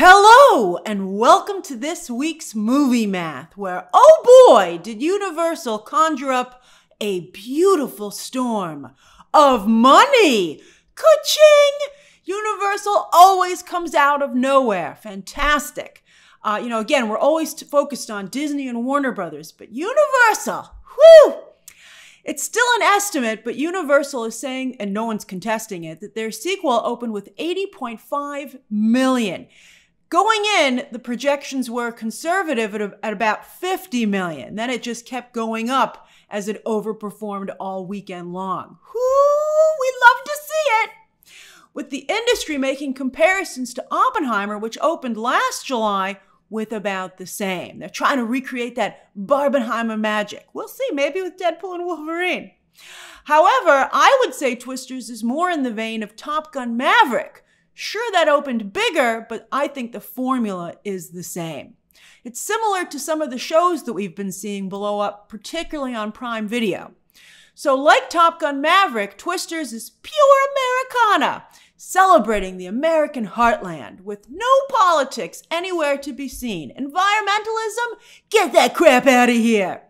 Hello and welcome to this week's Movie Math, where, oh boy, did Universal conjure up a beautiful storm of money. Ka-ching! Universal always comes out of nowhere. Fantastic. Again, we're always focused on Disney and Warner Brothers, but Universal, whew! It's still an estimate, but Universal is saying, and no one's contesting it, that their sequel opened with $80.5 million. Going in, the projections were conservative at about $50 million. Then it just kept going up as it overperformed all weekend long. Whoo, we love to see it. With the industry making comparisons to Oppenheimer, which opened last July with about the same. They're trying to recreate that Barbenheimer magic. We'll see, maybe with Deadpool and Wolverine. However, I would say Twisters is more in the vein of Top Gun Maverick. Sure, that opened bigger, but I think the formula is the same. It's similar to some of the shows that we've been seeing blow up, particularly on Prime Video. So like Top Gun Maverick, Twisters is pure Americana, celebrating the American heartland with no politics anywhere to be seen. Environmentalism? Get that crap out of here.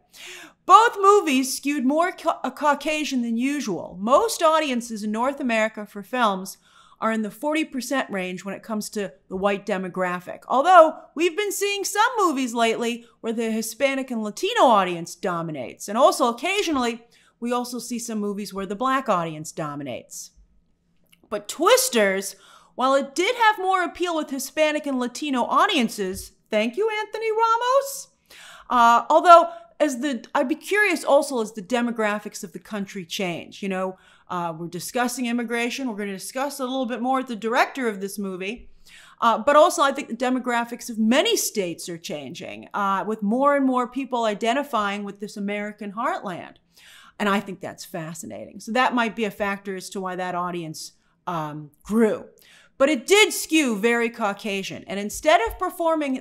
Both movies skewed more Caucasian than usual. Most audiences in North America for films are in the 40% range when it comes to the white demographic. Although we've been seeing some movies lately where the Hispanic and Latino audience dominates. And also occasionally, we also see some movies where the Black audience dominates. But Twisters, while it did have more appeal with Hispanic and Latino audiences, thank you, Anthony Ramos. I'd be curious also as the demographics of the country change. We're discussing immigration. We're going to discuss a little bit more with the director of this movie. But also I think the demographics of many states are changing with more and more people identifying with this American heartland. And I think that's fascinating. So that might be a factor as to why that audience grew. But it did skew very Caucasian. And instead of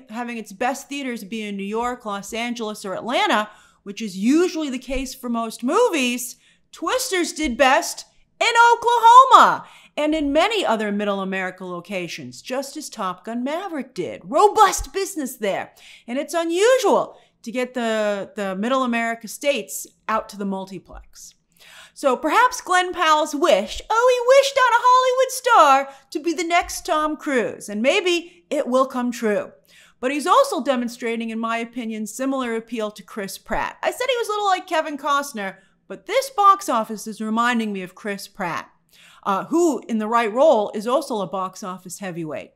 having its best theaters be in New York, Los Angeles, or Atlanta, which is usually the case for most movies, Twisters did best in Oklahoma and in many other Middle America locations, just as Top Gun Maverick did. Robust business there. And it's unusual to get the Middle America states out to the multiplex. So perhaps Glenn Powell's wish, he wished on a Hollywood star to be the next Tom Cruise, and maybe it will come true. But he's also demonstrating, in my opinion, similar appeal to Chris Pratt. I said he was a little like Kevin Costner, but this box office is reminding me of Chris Pratt, who, in the right role, is also a box office heavyweight.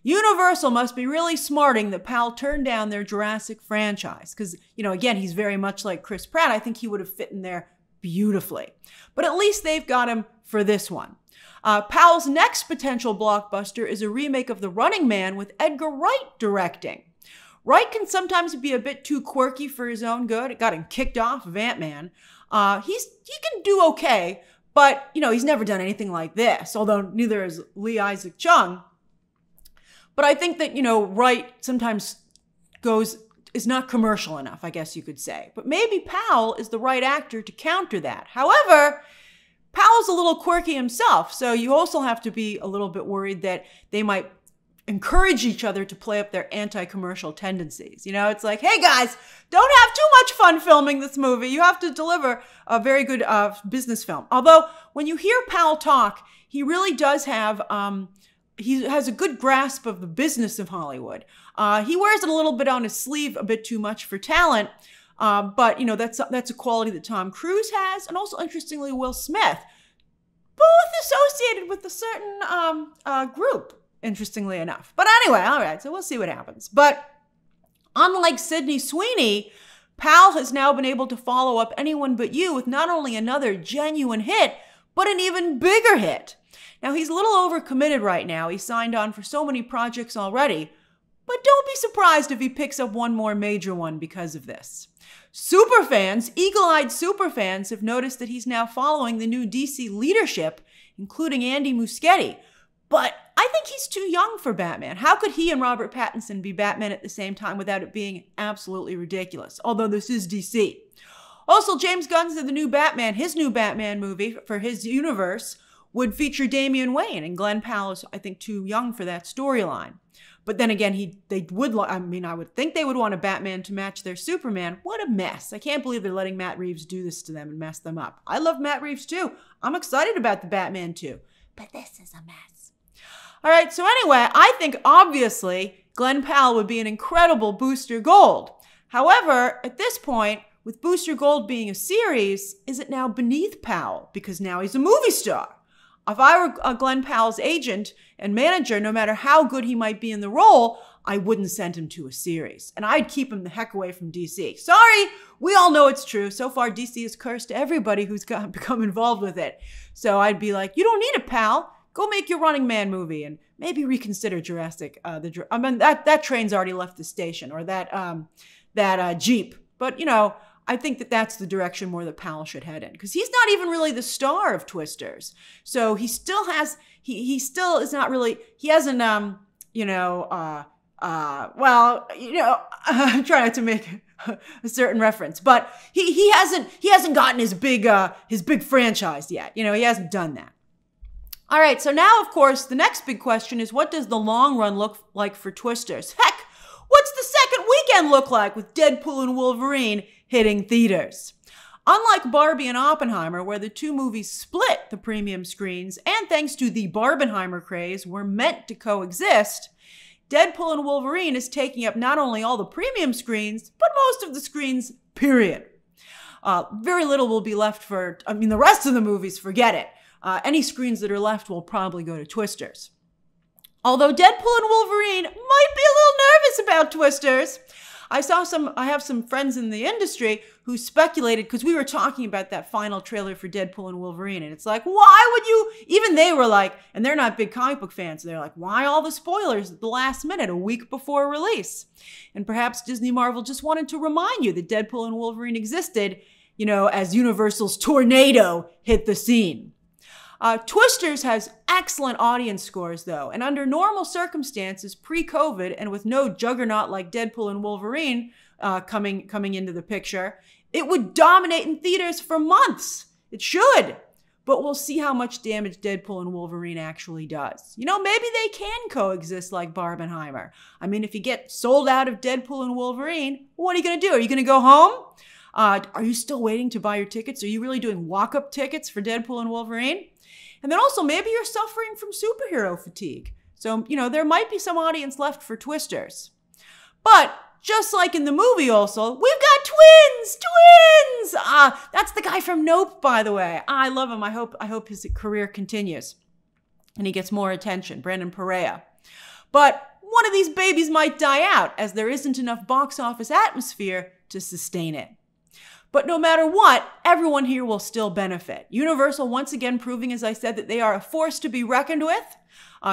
Universal must be really smarting that Powell turned down their Jurassic franchise, because, again, he's very much like Chris Pratt. I think he would have fit in there beautifully. But at least they've got him for this one. Powell's next potential blockbuster is a remake of The Running Man with Edgar Wright directing. Wright can sometimes be a bit too quirky for his own good. It got him kicked off of Ant-Man. He can do okay, but, he's never done anything like this, although neither is Lee Isaac Chung. But I think that, Wright sometimes is not commercial enough, I guess you could say. But maybe Powell is the right actor to counter that. However, Powell's a little quirky himself, so you also have to be a little bit worried that they might encourage each other to play up their anti-commercial tendencies. It's like, hey guys, don't have too much fun filming this movie. You have to deliver a very good business film. Although, when you hear Powell talk, he really does have, he has a good grasp of the business of Hollywood. He wears it a little bit on his sleeve, a bit too much for talent. But, that's a quality that Tom Cruise has, and also, interestingly, Will Smith. Both associated with a certain group, interestingly enough. But anyway, all right, so we'll see what happens. But unlike Sydney Sweeney, Powell has now been able to follow up Anyone But You with not only another genuine hit, but an even bigger hit. Now, he's a little overcommitted right now. He's signed on for so many projects already. But don't be surprised if he picks up one more major one because of this. Superfans, eagle-eyed superfans, have noticed that he's now following the new DC leadership, including Andy Muschietti. But I think he's too young for Batman. How could he and Robert Pattinson be Batman at the same time without it being absolutely ridiculous? Although this is DC. Also, James Gunn's his new Batman movie for his universe would feature Damian Wayne, and Glenn Powell is, I think, too young for that storyline. But then again, I would think they would want a Batman to match their Superman. What a mess. I can't believe they're letting Matt Reeves do this to them and mess them up. I love Matt Reeves too. I'm excited about the Batman too. But this is a mess. All right, so anyway, I think obviously Glenn Powell would be an incredible Booster Gold. However, at this point, with Booster Gold being a series, is it now beneath Powell? Because now he's a movie star. If I were Glenn Powell's agent and manager, no matter how good he might be in the role, I wouldn't send him to a series. And I'd keep him the heck away from DC. Sorry, we all know it's true. So far, DC has cursed everybody who's become involved with it. So I'd be like, you don't need it, pal. Go make your Running Man movie and maybe reconsider Jurassic. That train's already left the station, or that Jeep. But, I think that that's the direction more that Powell should head in, because he's not even really the star of Twisters. So he still has, he still is not really, he hasn't, I'm trying not to make a certain reference, but he hasn't gotten his big franchise yet. He hasn't done that. All right, so now, of course, the next big question is, what does the long run look like for Twisters? Heck, what's the second weekend look like with Deadpool and Wolverine hitting theaters? Unlike Barbie and Oppenheimer, where the two movies split the premium screens, and thanks to the Barbenheimer craze, were meant to coexist, Deadpool and Wolverine is taking up not only all the premium screens, but most of the screens, period. Very little will be left the rest of the movies, forget it. Any screens that are left will probably go to Twisters. Although Deadpool and Wolverine might be a little nervous about Twisters. I have some friends in the industry who speculated, because we were talking about that final trailer for Deadpool and Wolverine, and it's like, why would you, even they were like, and they're not big comic book fans, so they're like, why all the spoilers at the last minute, a week before release? And perhaps Disney Marvel just wanted to remind you that Deadpool and Wolverine existed, as Universal's tornado hit the scene. Twisters has excellent audience scores, though, and under normal circumstances, pre-COVID, and with no juggernaut like Deadpool and Wolverine coming into the picture, it would dominate in theaters for months. It should. But we'll see how much damage Deadpool and Wolverine actually does. Maybe they can coexist like Barbenheimer. If you get sold out of Deadpool and Wolverine, what are you going to do? Are you going to go home? Are you still waiting to buy your tickets? Are you really doing walk-up tickets for Deadpool and Wolverine? And then also, maybe you're suffering from superhero fatigue. So, there might be some audience left for Twisters. But just like in the movie also, we've got twins! That's the guy from Nope, by the way. I love him. I hope his career continues and he gets more attention, Brandon Perea. But one of these babies might die out, as there isn't enough box office atmosphere to sustain it. But no matter what, everyone here will still benefit. Universal once again proving, as I said, that they are a force to be reckoned with.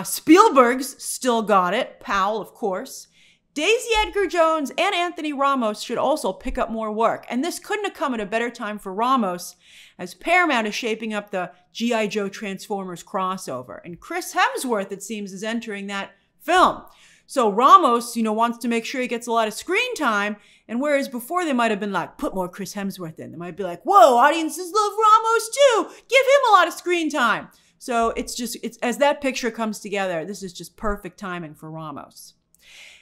Spielberg's still got it. Powell, of course. Daisy Edgar Jones and Anthony Ramos should also pick up more work. And this couldn't have come at a better time for Ramos, as Paramount is shaping up the G.I. Joe Transformers crossover. And Chris Hemsworth, it seems, is entering that film. So Ramos, wants to make sure he gets a lot of screen time. And whereas before they might have been like, put more Chris Hemsworth in. They might be like, whoa, audiences love Ramos too. Give him a lot of screen time. So it's as that picture comes together, this is just perfect timing for Ramos.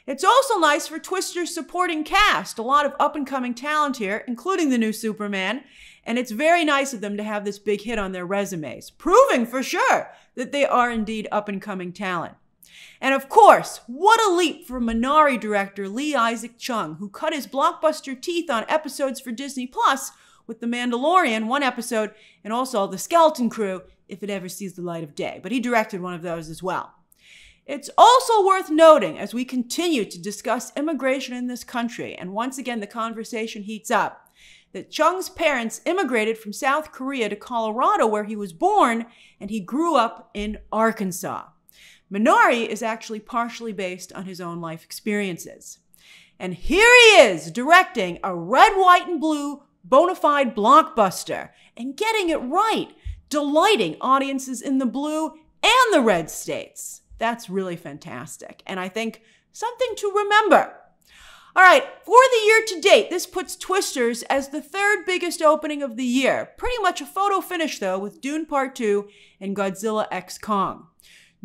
It's also nice for Twister's supporting cast. A lot of up-and-coming talent here, including the new Superman. And it's very nice of them to have this big hit on their resumes, proving for sure that they are indeed up-and-coming talent. And of course, what a leap for Minari director Lee Isaac Chung, who cut his blockbuster teeth on episodes for Disney Plus with The Mandalorian, one episode, and also The Skeleton Crew, if it ever sees the light of day. But he directed one of those as well. It's also worth noting, as we continue to discuss immigration in this country, and once again the conversation heats up, that Chung's parents immigrated from South Korea to Colorado, where he was born, and he grew up in Arkansas. Minari is actually partially based on his own life experiences. And here he is, directing a red, white, and blue bona fide blockbuster, and getting it right, delighting audiences in the blue and the red states. That's really fantastic, and I think something to remember. All right, for the year to date, this puts Twisters as the third biggest opening of the year. Pretty much a photo finish, though, with Dune Part 2 and Godzilla x Kong.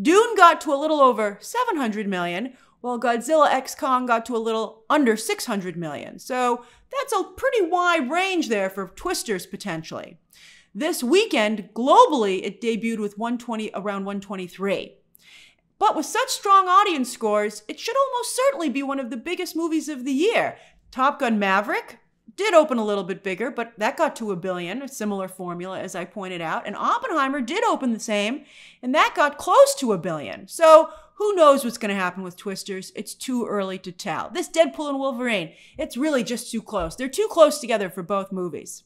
Dune got to a little over 700 million, while Godzilla x Kong got to a little under 600 million. So that's a pretty wide range there for Twisters, potentially. This weekend, globally, it debuted with around 123. But with such strong audience scores, it should almost certainly be one of the biggest movies of the year. Top Gun Maverick did open a little bit bigger, but that got to $1 billion, a similar formula as I pointed out. And Oppenheimer did open the same, and that got close to $1 billion. So who knows what's going to happen with Twisters? It's too early to tell. This Deadpool and Wolverine, it's really just too close. They're too close together for both movies.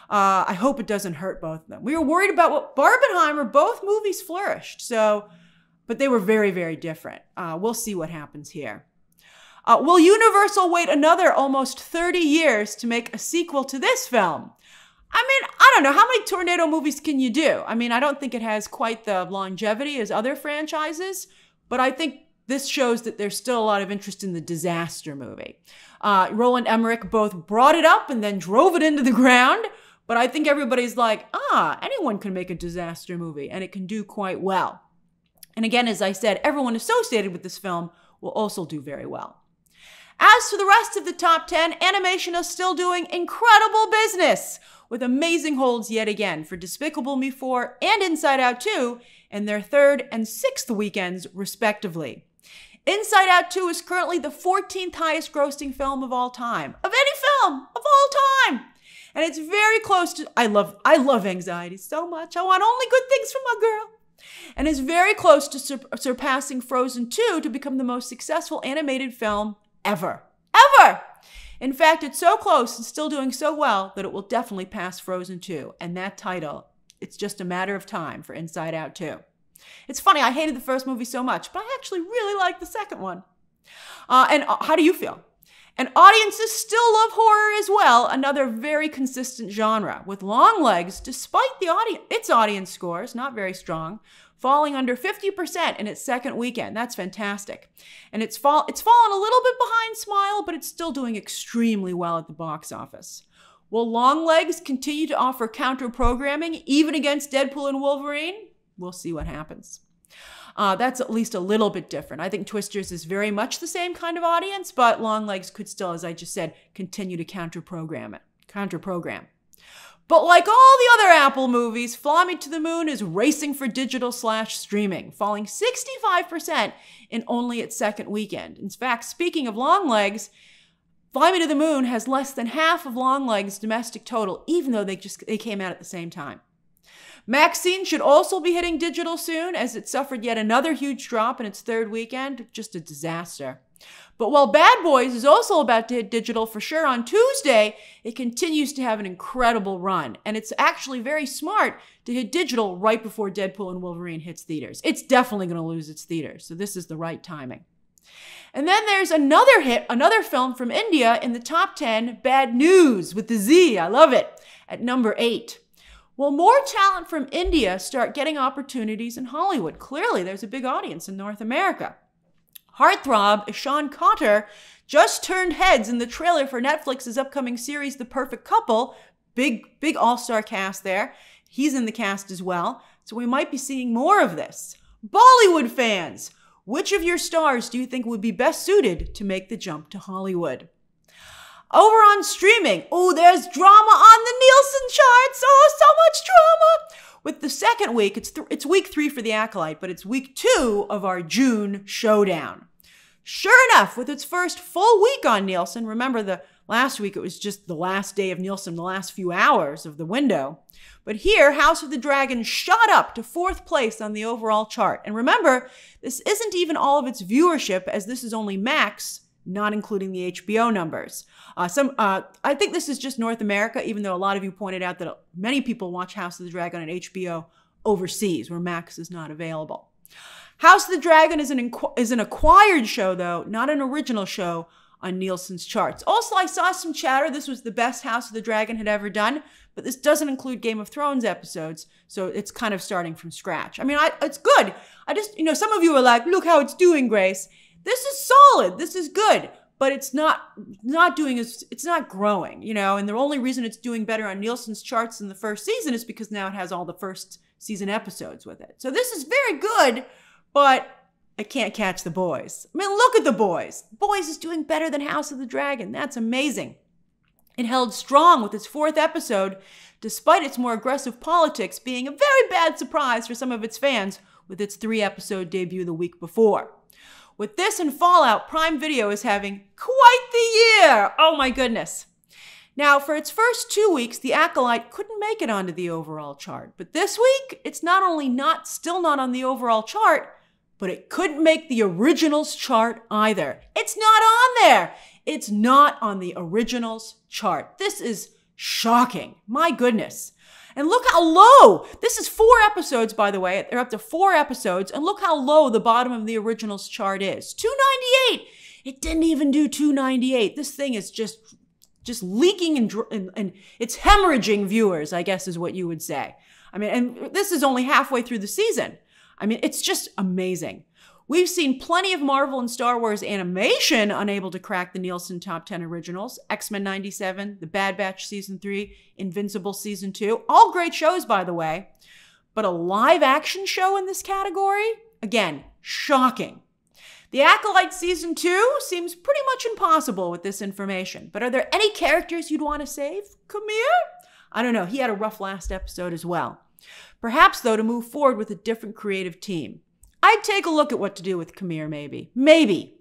I hope it doesn't hurt both of them. We were worried about what Barbenheimer, both movies flourished. But they were very, very different. We'll see what happens here. Will Universal wait another almost 30 years to make a sequel to this film? I mean, I don't know. How many tornado movies can you do? I mean, I don't think it has quite the longevity as other franchises, but I think this shows that there's still a lot of interest in the disaster movie. Roland Emmerich both brought it up and then drove it into the ground, but I think everybody's like, anyone can make a disaster movie, and it can do quite well. And again, as I said, everyone associated with this film will also do very well. As for the rest of the top 10, animation is still doing incredible business, with amazing holds yet again for Despicable Me 4 and Inside Out 2 in their third and sixth weekends, respectively. Inside Out 2 is currently the 14th highest grossing film of all time. Of any film of all time! And it's very close to, I love anxiety so much. I want only good things from my girl. And is very close to surpassing Frozen 2 to become the most successful animated film ever. Ever! In fact, it's so close and still doing so well that it will definitely pass Frozen 2. And that title, it's just a matter of time for Inside Out 2. It's funny, I hated the first movie so much, but I actually really liked the second one. And how do you feel? And audiences still love horror as well, another very consistent genre, with Longlegs, despite its audience scores, not very strong, falling under 50% in its second weekend. That's fantastic. And it's fallen a little bit behind Smile, but it's still doing extremely well at the box office. Will Longlegs continue to offer counter-programming, even against Deadpool and Wolverine? We'll see what happens. That's at least a little bit different. I think Twisters is very much the same kind of audience, but Longlegs could still, as I just said, continue to counter-program. But like all the other Apple movies, Fly Me to the Moon is racing for digital/streaming, falling 65% in only its second weekend. In fact, speaking of Longlegs, Fly Me to the Moon has less than half of Longlegs' domestic total, even though they came out at the same time. Maxine should also be hitting digital soon, as it suffered yet another huge drop in its third weekend. Just a disaster. But while Bad Boys is also about to hit digital for sure on Tuesday, it continues to have an incredible run. And it's actually very smart to hit digital right before Deadpool and Wolverine hits theaters. It's definitely going to lose its theaters, so this is the right timing. And then there's another film from India in the top 10, Bad News with the Z, I love it, at number 8. Will more talent from India start getting opportunities in Hollywood? Clearly, there's a big audience in North America. Heartthrob Ishan Khater just turned heads in the trailer for Netflix's upcoming series, The Perfect Couple. Big all-star cast there. He's in the cast as well, so we might be seeing more of this. Bollywood fans, which of your stars do you think would be best suited to make the jump to Hollywood? Over on streaming, there's drama on the Nielsen charts. So much drama. With the second week, it's week 3 for The Acolyte, but it's week 2 of our June showdown. Sure enough, with its first full week on Nielsen, remember the last week it was just the last day of Nielsen, the last few hours of the window. But here, House of the Dragon shot up to 4th place on the overall chart. And remember, this isn't even all of its viewership, as this is only Max, not including the HBO numbers. I think this is just North America, even though a lot of you pointed out that many people watch House of the Dragon on HBO overseas, where Max is not available. House of the Dragon is an acquired show, though, not an original show on Nielsen's charts. Also, I saw some chatter this was the best House of the Dragon had ever done, but this doesn't include Game of Thrones episodes, so it's kind of starting from scratch. I mean, it's good. Some of you are like, look how it's doing, Grace. This is solid. This is good. but it's not growing, and the only reason it's doing better on Nielsen's charts than the first season is because now it has all the first season episodes with it. So this is very good, but it can't catch The Boys. I mean, look at The Boys. The Boys is doing better than House of the Dragon. That's amazing. It held strong with its 4th episode, despite its more aggressive politics being a very bad surprise for some of its fans with its 3-episode debut the week before. With this and Fallout, Prime Video is having quite the year. Oh my goodness. Now, for its first 2 weeks, The Acolyte couldn't make it onto the overall chart. But this week, it's not only still not on the overall chart, but it couldn't make the originals chart either. It's not on there. It's not on the originals chart. This is shocking. My goodness. And look how low. This is 4 episodes, by the way. They're up to 4 episodes. And look how low the bottom of the originals chart is. 298. It didn't even do 298. This thing is just leaking and it's hemorrhaging viewers, I guess is what you would say. I mean, and this is only halfway through the season. I mean, it's just amazing. We've seen plenty of Marvel and Star Wars animation unable to crack the Nielsen Top 10 originals. X-Men 97, The Bad Batch Season 3, Invincible Season 2. All great shows, by the way. But a live-action show in this category? Again, shocking. The Acolyte Season 2 seems pretty much impossible with this information. But are there any characters you'd want to save? Kamir? I don't know. He had a rough last episode as well. Perhaps, though, to move forward with a different creative team. I'd take a look at what to do with Kamir, maybe. Maybe.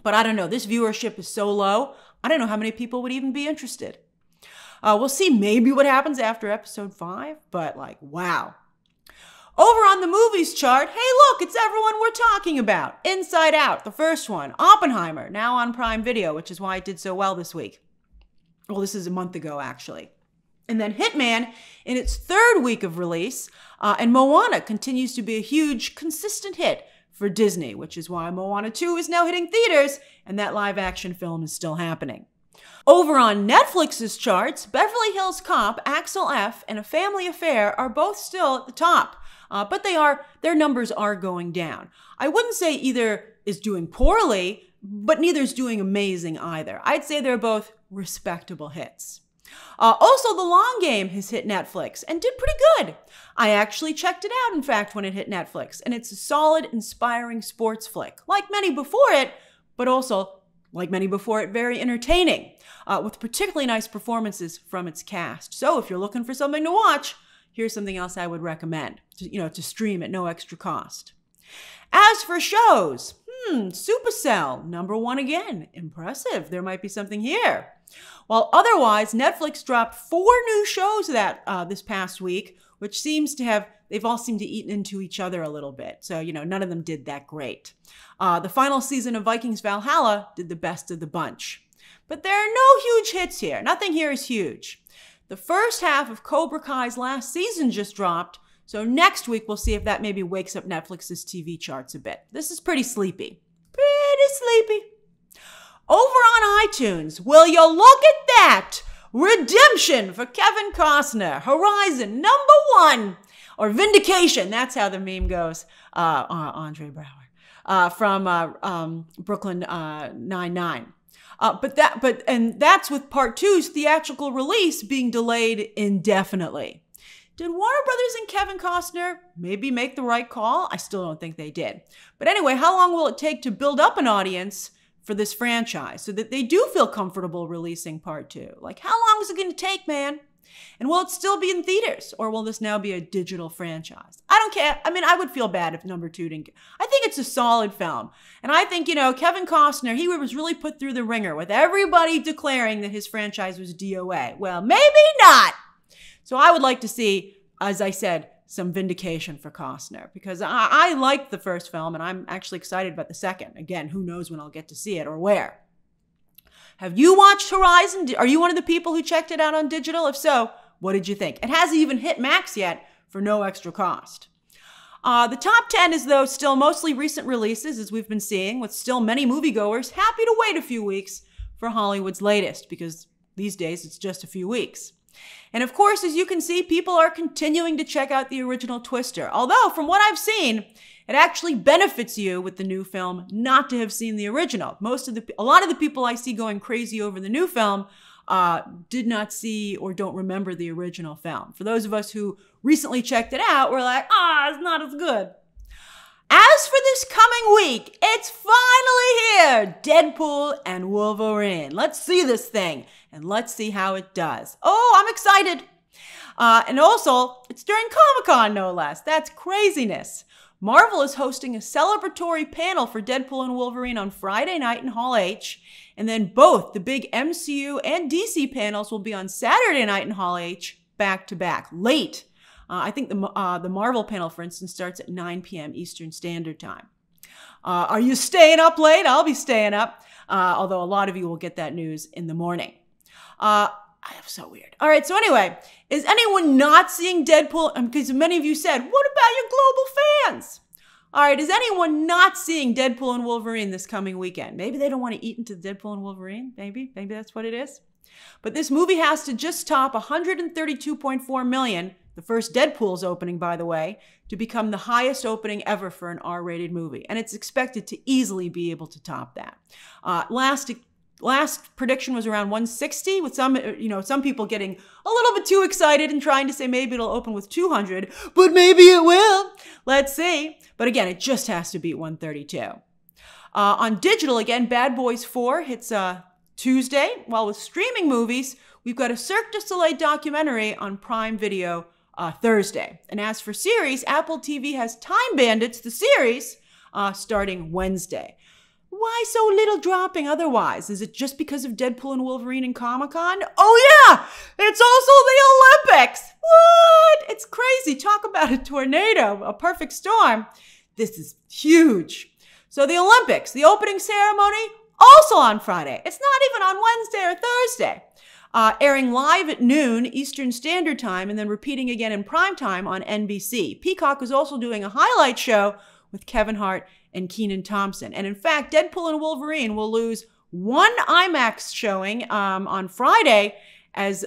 But I don't know. This viewership is so low, I don't know how many people would even be interested. We'll see maybe what happens after episode 5, but wow. Over on the movies chart, hey look, it's everyone we're talking about. Inside Out, the first one. Oppenheimer, now on Prime Video, which is why it did so well this week. Well, this is a month ago, actually. And then Hitman in its 3rd week of release, and Moana continues to be a huge, consistent hit for Disney, which is why Moana 2 is now hitting theaters, and that live-action film is still happening. Over on Netflix's charts, Beverly Hills Cop, Axel F, and A Family Affair are both still at the top, but their numbers are going down. I wouldn't say either is doing poorly, but neither is doing amazing either. I'd say they're both respectable hits. Also, The Long Game has hit Netflix and did pretty good. I actually checked it out, in fact, when it hit Netflix, and it's a solid, inspiring sports flick, like many before it, but also, like many before it, very entertaining, with particularly nice performances from its cast. So if you're looking for something to watch, here's something else I would recommend, to stream at no extra cost. As for shows, Supercell, #1 again. Impressive. There might be something here. While otherwise, Netflix dropped 4 new shows this past week, which they've all seemed to eat into each other a little bit. So, none of them did that great. The final season of Vikings Valhalla did the best of the bunch. But there are no huge hits here. Nothing here is huge. The first half of Cobra Kai's last season just dropped, so next week we'll see if that maybe wakes up Netflix's TV charts a bit. This is pretty sleepy. Pretty sleepy. Over on iTunes, will you look at that? Redemption for Kevin Costner, Horizon #1, or Vindication, that's how the meme goes, Andre Braugher, from Brooklyn Nine-Nine. And that's with Part 2's theatrical release being delayed indefinitely. Did Warner Brothers and Kevin Costner maybe make the right call? I still don't think they did. But anyway, how long will it take to build up an audience for this franchise so that they do feel comfortable releasing Part 2? How long is it going to take, man? And will it still be in theaters, or will this now be a digital franchise? I don't care. I mean, I would feel bad if #2 didn't get. I think it's a solid film. And I think, Kevin Costner, he was really put through the ringer with everybody declaring that his franchise was DOA. Well, maybe not. So I would like to see, as I said, some vindication for Costner, because I liked the first film and I'm actually excited about the second. Again, who knows when I'll get to see it or where. Have you watched Horizon? Are you one of the people who checked it out on digital? If so, what did you think? It hasn't even hit Max yet for no extra cost. The top 10 is, though, still mostly recent releases, as we've been seeing, with still many moviegoers happy to wait a few weeks for Hollywood's latest, because these days it's just a few weeks. And of course, as you can see, people are continuing to check out the original Twister. Although, from what I've seen, It actually benefits you with the new film not to have seen the original. A lot of the people I see going crazy over the new film did not see or don't remember the original film. For those of us who recently checked it out, we're like, it's not as good. As for this coming week, it's finally here, Deadpool and Wolverine. Let's see this thing, and let's see how it does. Oh, I'm excited. And also, it's during Comic-Con, no less. That's craziness. Marvel is hosting a celebratory panel for Deadpool and Wolverine on Friday night in Hall H, and then both the big MCU and DC panels will be on Saturday night in Hall H, back to back, late. I think the Marvel panel, for instance, starts at 9 p.m. Eastern Standard Time. Are you staying up late? I'll be staying up, although a lot of you will get that news in the morning. I'm so weird. All right, so anyway, is anyone not seeing Deadpool? Because many of you said, what about your global fans? All right, is anyone not seeing Deadpool and Wolverine this coming weekend? Maybe they don't want to eat into Deadpool and Wolverine. Maybe that's what it is. But this movie has to just top 132.4 million. The first Deadpool's opening, by the way, to become the highest opening ever for an R-rated movie. And it's expected to easily be able to top that. Last prediction was around 160, with some people getting a little bit too excited and trying to say maybe it'll open with 200, but maybe it will. Let's see. But again, it just has to beat 132. On digital, again, Bad Boys 4 hits Tuesday, while with streaming movies, we've got a Cirque du Soleil documentary on Prime Video Thursday. And as for series, Apple TV has Time Bandits, the series, starting Wednesday. Why so little dropping otherwise? Is it just because of Deadpool and Wolverine and Comic-Con? Oh yeah, it's also the Olympics. What? It's crazy. Talk about a tornado, a perfect storm. This is huge. So the Olympics, the opening ceremony, also on Friday. It's not even on Wednesday or Thursday. Airing live at noon Eastern Standard Time and then repeating again in prime time on NBC. Peacock is also doing a highlight show with Kevin Hart and Kenan Thompson. And in fact, Deadpool and Wolverine will lose one IMAX showing on Friday as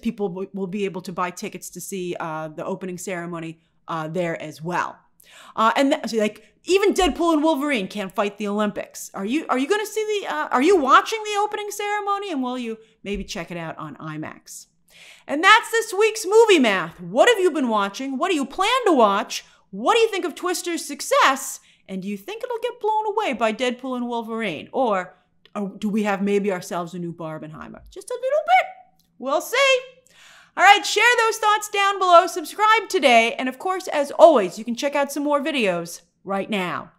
people will be able to buy tickets to see the opening ceremony there as well. Even Deadpool and Wolverine can't fight the Olympics. Are you going to see are you watching the opening ceremony, and will you maybe check it out on IMAX? And that's this week's movie math. What have you been watching? What do you plan to watch? What do you think of Twister's success? And do you think it'll get blown away by Deadpool and Wolverine? Or do we have maybe ourselves a new Barbenheimer? Just a little bit. We'll see. All right, share those thoughts down below. Subscribe today. And of course, as always, you can check out some more videos right now.